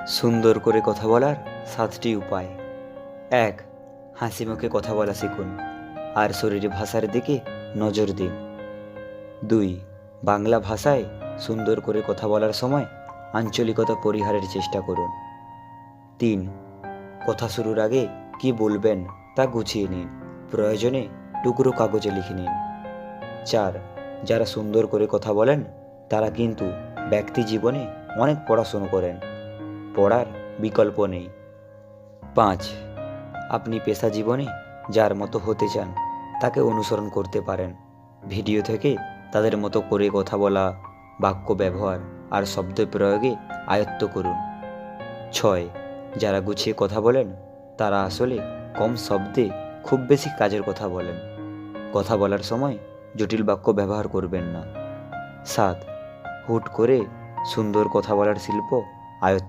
সুন্দর করে কথা বলার 7টি উপায়। 1. হাসি মুখে কথা বলা শিখুন আর শরীর ভাষার দিকে নজর দিন। 2. বাংলা ভাষায় সুন্দর করে কথা বলার সময় আঞ্চলিকতা পরিহারের চেষ্টা করুন। 3. কথা শুরুর আগে কি বলবেন তা গুছিয়ে নিন, প্রয়োজনে টুকরো কাগজে লিখে নিন। 4. যারা সুন্দর করে কথা বলেন তারা কিন্তু ব্যক্তি জীবনে অনেক পড়াশুনো করেন, পড়ার বিকল্প নেই। 5. আপনি পেশা জীবনে যার মতো হতে চান তাকে অনুসরণ করতে পারেন। ভিডিও থেকে তাদের মতো করে কথা বলা, বাক্য ব্যবহার আর শব্দ প্রয়োগে আয়ত্ত করুন। 6. যারা গুছিয়ে কথা বলেন তারা আসলে কম শব্দে খুব বেশি কাজের কথা বলেন। কথা বলার সময় জটিল বাক্য ব্যবহার করবেন না। 7. হুট করে সুন্দর কথা বলার শিল্প আয়ত্ত